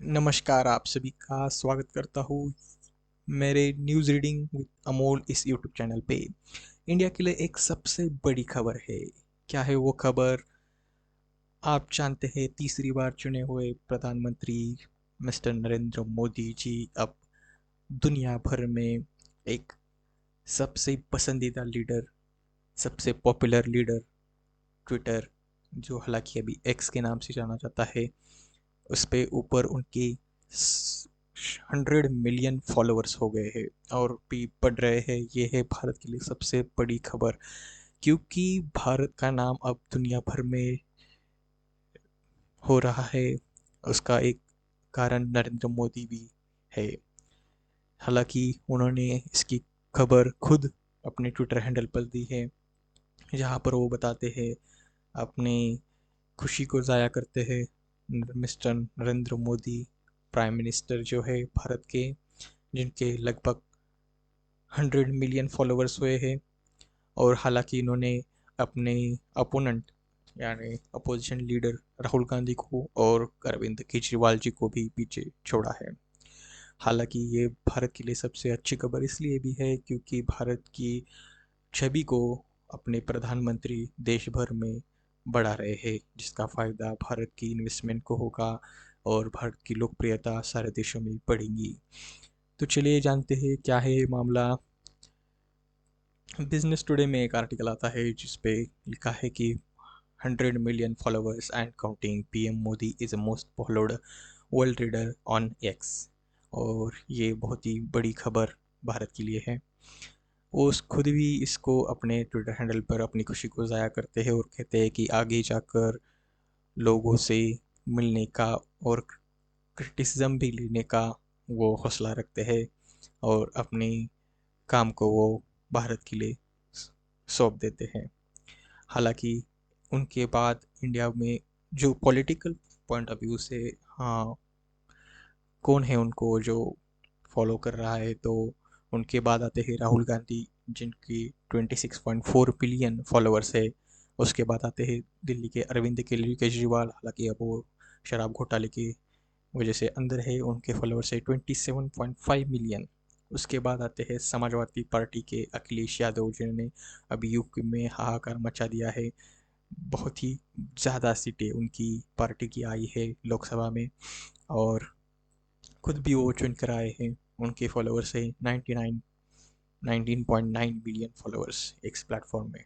नमस्कार, आप सभी का स्वागत करता हूँ मेरे न्यूज़ रीडिंग विद अमोल इस यूट्यूब चैनल पे। इंडिया के लिए एक सबसे बड़ी खबर है। क्या है वो खबर? आप जानते हैं, तीसरी बार चुने हुए प्रधानमंत्री मिस्टर नरेंद्र मोदी जी अब दुनिया भर में एक सबसे पसंदीदा लीडर, सबसे पॉपुलर लीडर, ट्विटर, जो हालांकि अभी एक्स के नाम से जाना जाता है, उस पे ऊपर उनके 100 मिलियन फॉलोअर्स हो गए हैं और भी बढ़ रहे हैं। ये है भारत के लिए सबसे बड़ी खबर, क्योंकि भारत का नाम अब दुनिया भर में हो रहा है। उसका एक कारण नरेंद्र मोदी भी है। हालांकि उन्होंने इसकी खबर खुद अपने ट्विटर हैंडल पर दी है, जहाँ पर वो बताते हैं, अपनी खुशी को ज़ाया करते हैं। Mister Narendra Modi prime minister जो है भारत के, जिनके लगभग 100 मिलियन फॉलोअर्स हुए हैं। और हालांकि इन्होंने अपने अपोनेंट यानी अपोजिशन लीडर राहुल गांधी को और अरविंद केजरीवाल जी को भी पीछे छोड़ा है। हालांकि ये भारत के लिए सबसे अच्छी खबर इसलिए भी है क्योंकि भारत की छवि को अपने प्रधानमंत्री देश भर में बढ़ा रहे हैं, जिसका फ़ायदा भारत की इन्वेस्टमेंट को होगा और भारत की लोकप्रियता सारे देशों में बढ़ेगी। तो चलिए जानते हैं क्या है ये मामला। बिजनेस टुडे में एक आर्टिकल आता है जिस पे लिखा है कि 100 million followers and counting, PM Modi is the most followed world leader on x. और ये बहुत ही बड़ी खबर भारत के लिए है। वो खुद भी इसको अपने ट्विटर हैंडल पर अपनी खुशी को ज़ाया करते हैं और कहते हैं कि आगे जाकर लोगों से मिलने का और क्रिटिसिज्म भी लेने का वो हौसला रखते हैं और अपने काम को वो भारत के लिए सौंप देते हैं। हालांकि उनके बाद इंडिया में जो पॉलिटिकल पॉइंट ऑफ व्यू से, हाँ, कौन है उनको जो फॉलो कर रहा है, तो उनके बाद आते हैं राहुल गांधी, जिनकी 26.4 बिलियन फॉलोअर्स है। उसके बाद आते हैं दिल्ली के अरविंद केजरीवाल, हालांकि अब वो शराब घोटाले की वजह से अंदर है। उनके फॉलोअर्स है 27.5 मिलियन। उसके बाद आते हैं समाजवादी पार्टी के अखिलेश यादव, जिन्होंने अभी यूपी में हाहाकार मचा दिया है। बहुत ही ज़्यादा सीटें उनकी पार्टी की आई है लोकसभा में, और खुद भी वो चुन कर आए हैं। उनके फॉलोअर्स है 19.9 बिलियन फॉलोअर्स एक्स प्लेटफॉर्म में।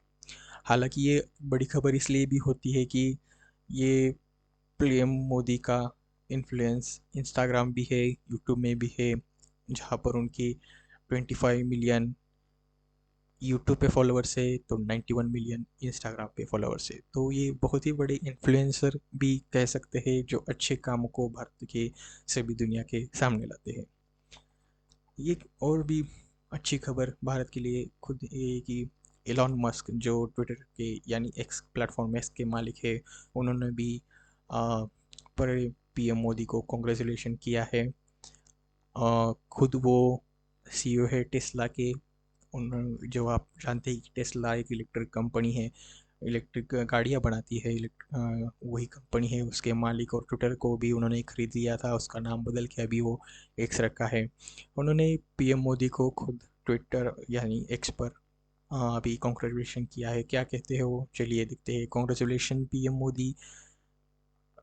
हालांकि ये बड़ी खबर इसलिए भी होती है कि ये पीएम मोदी का इन्फ्लुएंस इंस्टाग्राम भी है, यूट्यूब में भी है, जहाँ पर उनकी 25 मिलियन यूट्यूब पे फॉलोअर्स है तो 91 मिलियन इंस्टाग्राम पे फॉलोअर्स है। तो ये बहुत ही बड़े इन्फ्लुएंसर भी कह सकते हैं, जो अच्छे कामों को भारत के सभी दुनिया के सामने लाते हैं। ये और भी अच्छी खबर भारत के लिए खुद ये कि एलॉन मस्क, जो ट्विटर के यानी एक्स प्लेटफॉर्म एक्स के मालिक है, उन्होंने भी पर पीएम मोदी को कॉन्ग्रेचुलेशन किया है। खुद वो सीईओ है टेस्ला के। उन जो आप जानते हैं कि टेस्ला एक इलेक्ट्रिक कंपनी है, इलेक्ट्रिक गाड़ियाँ बनाती है, वही कंपनी है। उसके मालिक और ट्विटर को भी उन्होंने खरीद लिया था, उसका नाम बदल के अभी वो एक्स रखा है। उन्होंने पीएम मोदी को खुद ट्विटर यानी एक्स पर अभी कॉन्ग्रेचुलेशन किया है। क्या कहते हैं वो, चलिए देखते हैं। Congratulation PM Modi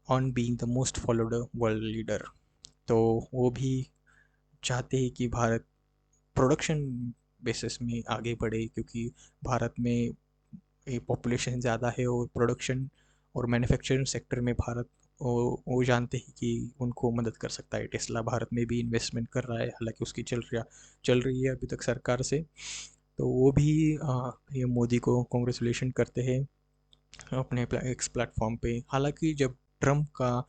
on being the most followed world leader. तो वो भी चाहते हैं कि भारत प्रोडक्शन बेसिस में आगे बढ़े, क्योंकि भारत में पॉपुलेशन ज़्यादा है और प्रोडक्शन और मैन्युफैक्चरिंग सेक्टर में भारत वो जानते हैं कि उनको मदद कर सकता है। टेस्ला भारत में भी इन्वेस्टमेंट कर रहा है, हालांकि उसकी चल रही है अभी तक सरकार से। तो वो भी ये मोदी को कॉन्ग्रेचुलेशन करते हैं अपने एक्स प्लेटफॉर्म पे। हालांकि जब ट्रम्प का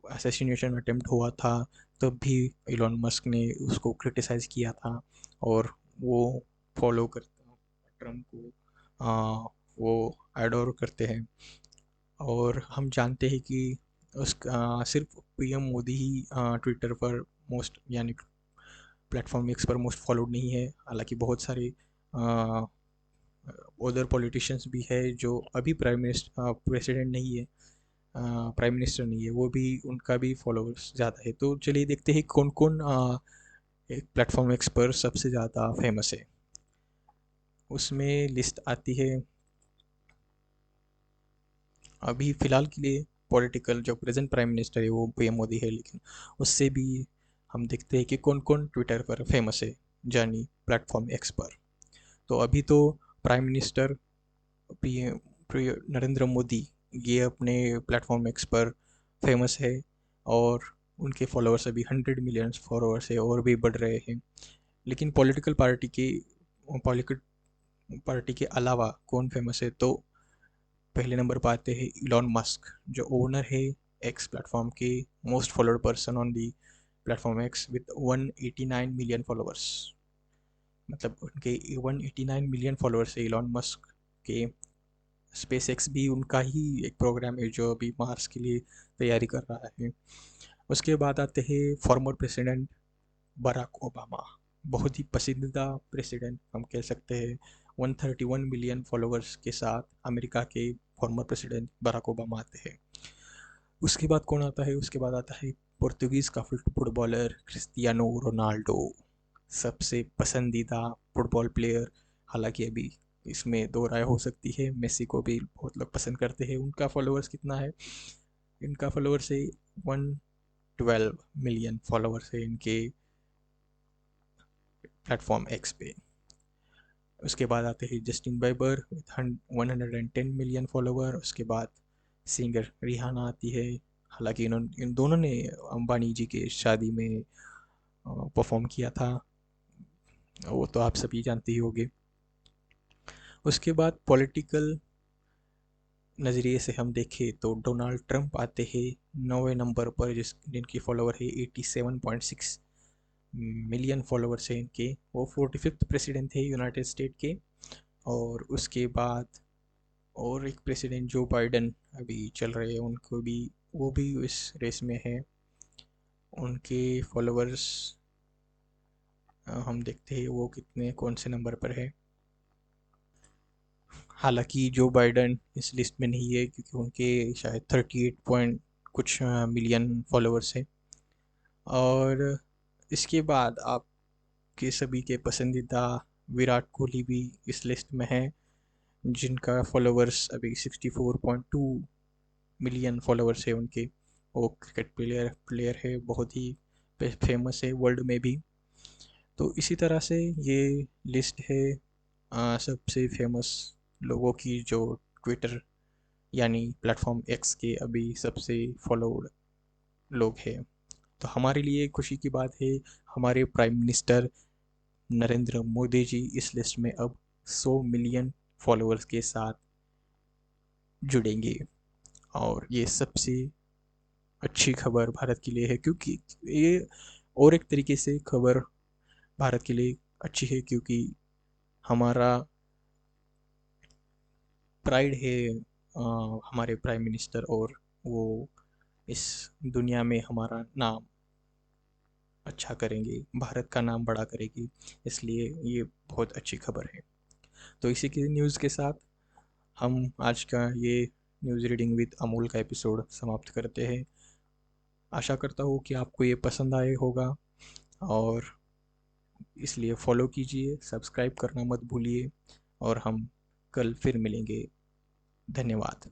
असैसिनेशन अटेम्प्ट हुआ था, तब भी इलॉन मस्क ने उसको क्रिटिसाइज़ किया था, और वो फॉलो करता ट्रम्प को, वो एडोर करते हैं। और हम जानते हैं कि सिर्फ पीएम मोदी ही ट्विटर पर मोस्ट यानी प्लेटफॉर्म एक्स पर मोस्ट फॉलोड नहीं है। हालांकि बहुत सारे उधर पॉलिटिशियंस भी है जो अभी प्राइम मिनिस्टर प्रेसिडेंट नहीं है, प्राइम मिनिस्टर नहीं है, वो भी उनका भी फॉलोअर्स ज़्यादा है। तो चलिए देखते हैं कौन कौन एक प्लेटफॉर्म एक्स पर सबसे ज़्यादा फेमस है। उसमें लिस्ट आती है अभी फ़िलहाल के लिए। पॉलिटिकल जो प्रेजेंट प्राइम मिनिस्टर है वो पीएम मोदी है, लेकिन उससे भी हम देखते हैं कि कौन कौन ट्विटर पर फेमस है, जानी प्लेटफॉर्म एक्स पर। तो अभी तो prime minister PM Narendra Modi ये अपने प्लेटफॉर्म एक्स पर फेमस है, और उनके फॉलोअर्स अभी 100 मिलियन फॉलोअर्स है और भी बढ़ रहे हैं। लेकिन पॉलिटिकल पार्टी के अलावा कौन फेमस है, तो पहले नंबर पर आते हैं इलॉन मस्क, जो ओनर है एक्स प्लेटफॉर्म के, most followed person on the platform x with 189 million followers. मतलब उनके 189 मिलियन फॉलोअर्स है इलॉन मस्क के। स्पेस एक्स भी उनका ही एक प्रोग्राम है जो अभी मार्स के लिए तैयारी कर रहा है। उसके बाद आते हैं फॉर्मर प्रेसिडेंट बराक ओबामा, बहुत ही पसंदीदा प्रेसिडेंट हम कह सकते हैं। 131 मिलियन फॉलोअर्स के साथ अमेरिका के फॉर्मर प्रेसिडेंट बराक ओबामा आते हैं। उसके बाद कौन आता है, उसके बाद आता है पुर्तगीज़ का फुटबॉलर क्रिस्टियानो रोनाल्डो, सबसे पसंदीदा फुटबॉल प्लेयर। हालांकि अभी इसमें दो राय हो सकती है, मेसी को भी बहुत लोग पसंद करते हैं। उनका फॉलोअर्स कितना है, इनका फॉलोअर्स है 112 मिलियन फॉलोअर्स है इनके प्लेटफॉर्म एक्स पे। उसके बाद आते हैं जस्टिन बाइबर विथ 110 मिलियन फॉलोवर। उसके बाद सिंगर रिहाना आती है। हालांकि इन दोनों ने अंबानी जी के शादी में परफॉर्म किया था, वो तो आप सभी जानते ही होंगे। उसके बाद पॉलिटिकल नज़रिए से हम देखें तो डोनाल्ड ट्रंप आते हैं 9वें नंबर पर, जिनकी फॉलोवर है 87.6 मिलियन फॉलोवर्स हैं इनके। वो 45th प्रेसिडेंट थे यूनाइटेड स्टेट के। और उसके बाद और एक प्रेसिडेंट जो बाइडन अभी चल रहे हैं, उनको भी, वो भी इस रेस में है। उनके फॉलोअर्स हम देखते हैं वो कितने कौन से नंबर पर है। हालांकि जो बाइडन इस लिस्ट में नहीं है, क्योंकि उनके शायद 38 पॉइंट कुछ मिलियन फॉलोअर्स हैं। और इसके बाद आपके सभी के पसंदीदा विराट कोहली भी इस लिस्ट में है, जिनका फॉलोअर्स अभी 64.2 मिलियन फॉलोअर्स है उनके। वो क्रिकेट प्लेयर है, बहुत ही फेमस है वर्ल्ड में भी। तो इसी तरह से ये लिस्ट है सबसे फेमस लोगों की, जो ट्विटर यानी प्लेटफॉर्म एक्स के अभी सबसे फॉलोड लोग हैं। तो हमारे लिए खुशी की बात है, हमारे प्राइम मिनिस्टर नरेंद्र मोदी जी इस लिस्ट में अब 100 मिलियन फॉलोअर्स के साथ जुड़ेंगे। और ये सबसे अच्छी खबर भारत के लिए है, क्योंकि ये, और एक तरीके से खबर भारत के लिए अच्छी है, क्योंकि हमारा प्राइड है हमारे प्राइम मिनिस्टर, और वो इस दुनिया में हमारा नाम अच्छा करेंगे, भारत का नाम बड़ा करेगी। इसलिए ये बहुत अच्छी खबर है। तो इसी की न्यूज़ के साथ हम आज का ये न्यूज़ रीडिंग विद अमूल का एपिसोड समाप्त करते हैं। आशा करता हूँ कि आपको ये पसंद आए होगा, और इसलिए फॉलो कीजिए, सब्सक्राइब करना मत भूलिए, और हम कल फिर मिलेंगे। धन्यवाद।